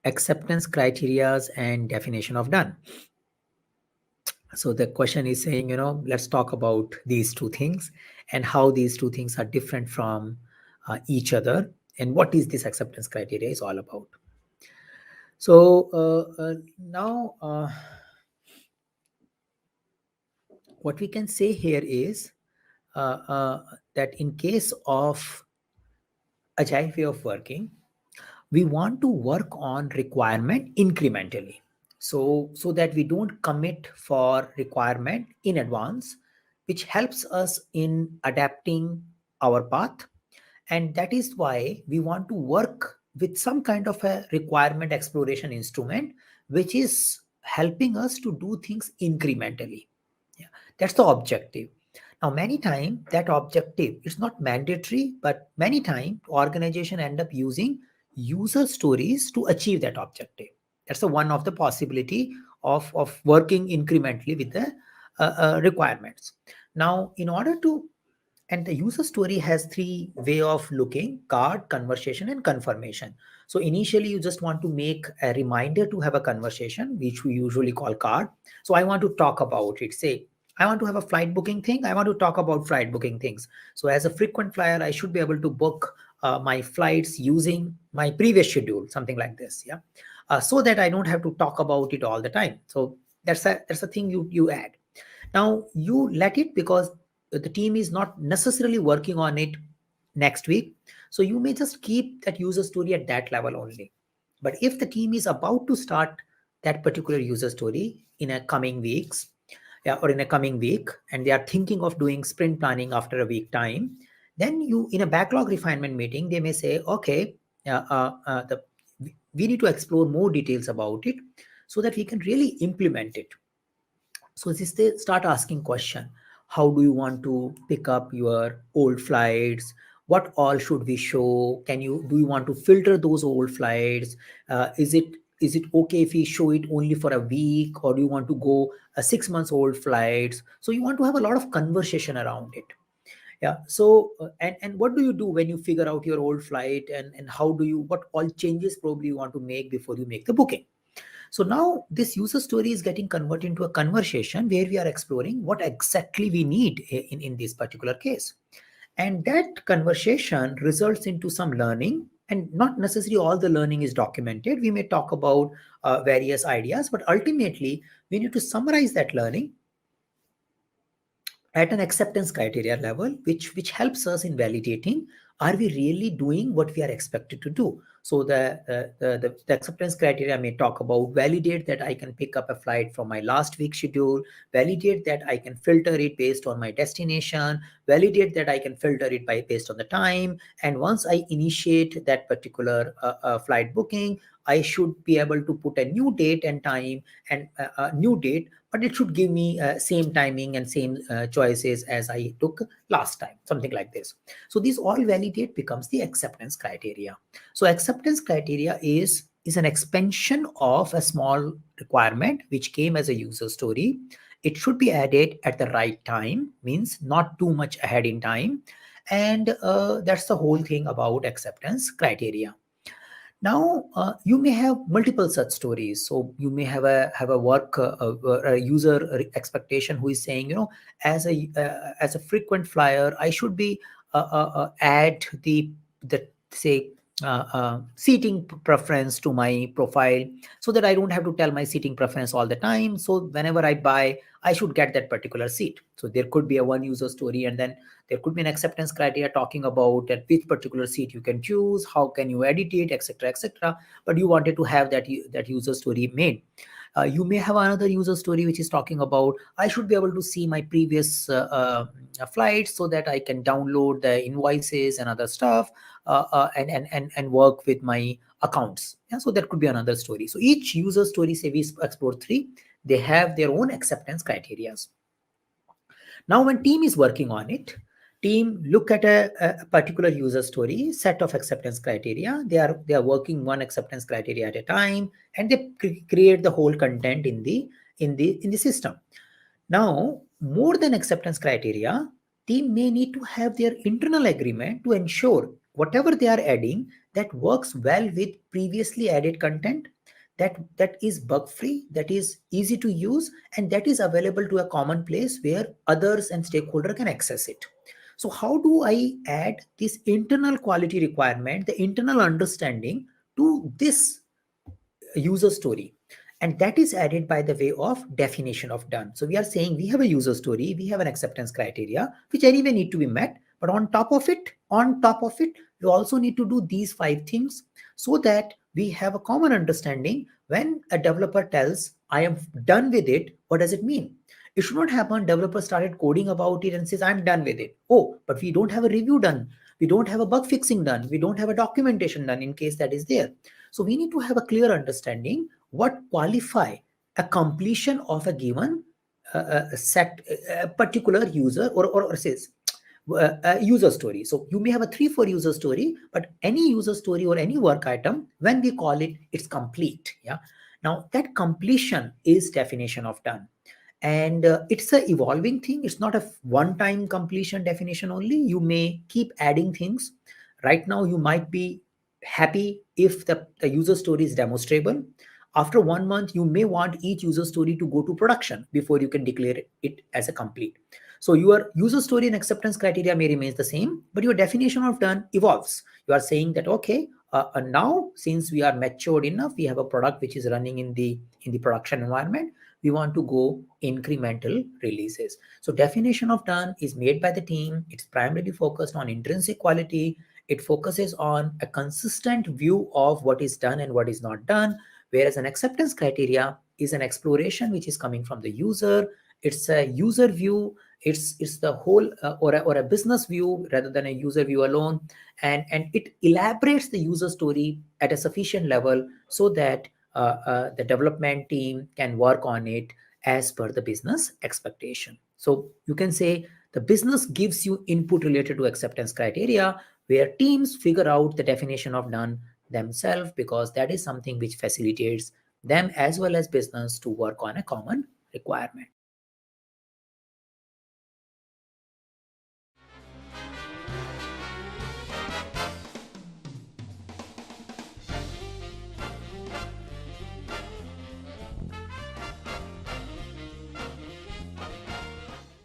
acceptance criteria and definition of done. So the question is saying, let's talk about these two things and how these two things are different from each other, and what is this acceptance criteria is all about. So now what we can say here is that in case of agile way of working, we want to work on requirement incrementally, so that we don't commit for requirement in advance, which helps us in adapting our path. And that is why we want to work with some kind of a requirement exploration instrument, which is helping us to do things incrementally. Yeah, that's the objective. Now, many times that objective is not mandatory, but many times organization end up using user stories to achieve that objective. That's the one of the possibility of working incrementally with the requirements. Now, in order to, and the user story has three way of looking: card, conversation, and confirmation. So initially you just want to make a reminder to have a conversation, which we usually call card. So I want to talk about it. Say, I want to have a flight booking thing. I want to talk about flight booking things. So as a frequent flyer, I should be able to book my flights using my previous schedule, something like this. Yeah. So that I don't have to talk about it all the time. So that's a thing you add. Now you let it, because the team is not necessarily working on it next week. So you may just keep that user story at that level only. But if the team is about to start that particular user story in a coming weeks, yeah, or in a coming week, and they are thinking of doing sprint planning after a week time, then you, in a backlog refinement meeting, they may say, okay, we need to explore more details about it so that we can really implement it. So this, they start asking question: how do you want to pick up your old flights? What all should we show? Do you want to filter those old flights? Is it okay if we show it only for a week, or do you want to go a 6 months old flights? So you want to have a lot of conversation around it. Yeah. So and what do you do when you figure out your old flight, and how do you, what all changes probably you want to make before you make the booking? So now this user story is getting converted into a conversation where we are exploring what exactly we need in this particular case. And that conversation results into some learning, and not necessarily all the learning is documented. We may talk about various ideas, but ultimately we need to summarize that learning at an acceptance criteria level, which helps us in validating, are we really doing what we are expected to do? So the acceptance criteria may talk about: validate that I can pick up a flight from my last week's schedule, validate that I can filter it based on my destination, validate that I can filter it based on the time, and once I initiate that particular flight booking, I should be able to put a new date and time, and a new date, but it should give me same timing and same choices as I took last time, something like this. So these all validate becomes the acceptance criteria. So acceptance criteria is an expansion of a small requirement which came as a user story. It should be added at the right time, means not too much ahead in time. And that's the whole thing about acceptance criteria. Now you may have multiple such stories. So you may have a work a user expectation who is saying, as a frequent flyer, I should be add the say seating preference to my profile, so that I don't have to tell my seating preference all the time. So whenever I buy, I should get that particular seat. So there could be a one user story, and then there could be an acceptance criteria talking about at which particular seat you can choose, how can you edit it, etc., etc. But you wanted to have that user story made. You may have another user story which is talking about, I should be able to see my previous flights so that I can download the invoices and other stuff, and work with my accounts. Yeah, so that could be another story. So each user story, say we explore three, they have their own acceptance criteria. Now, when team is working on it, team look at a particular user story, set of acceptance criteria. They are working one acceptance criteria at a time, and they create the whole content in the system. Now, more than acceptance criteria, team may need to have their internal agreement to ensure whatever they are adding that works well with previously added content, that is bug free, that is easy to use, and that is available to a common place where others and stakeholder can access it. So how do I add this internal quality requirement, the internal understanding to this user story? And that is added by the way of definition of done. So we are saying we have a user story, we have an acceptance criteria which anyway need to be met, but on top of it we also need to do these 5 things, so that we have a common understanding. When a developer tells I am done with it, what does it mean? It should not happen developer started coding about it and says I'm done with it, oh, but we don't have a review done, we don't have a bug fixing done, we don't have a documentation done in case that is there. So we need to have a clear understanding what qualify a completion of a given set, a particular user, or says a user story. So you may have a 3-4 user story, but any user story or any work item, when we call it, it's complete. Yeah. Now that completion is definition of done, and it's a evolving thing. It's not a one-time completion definition only. You may keep adding things. Right now you might be happy if the user story is demonstrable. After 1 month you may want each user story to go to production before you can declare it as a complete. So your user story and acceptance criteria may remain the same, but your definition of done evolves. You are saying that okay, now since we are matured enough, we have a product which is running in the production environment, we want to go incremental releases. So definition of done is made by the team. It's primarily focused on intrinsic quality. It focuses on a consistent view of what is done and what is not done, whereas an acceptance criteria is an exploration which is coming from the user. It's a user view. It's the whole or a business view rather than a user view alone, and it elaborates the user story at a sufficient level so that the development team can work on it as per the business expectation. So you can say the business gives you input related to acceptance criteria, where teams figure out the definition of done themselves, because that is something which facilitates them as well as business to work on a common requirement.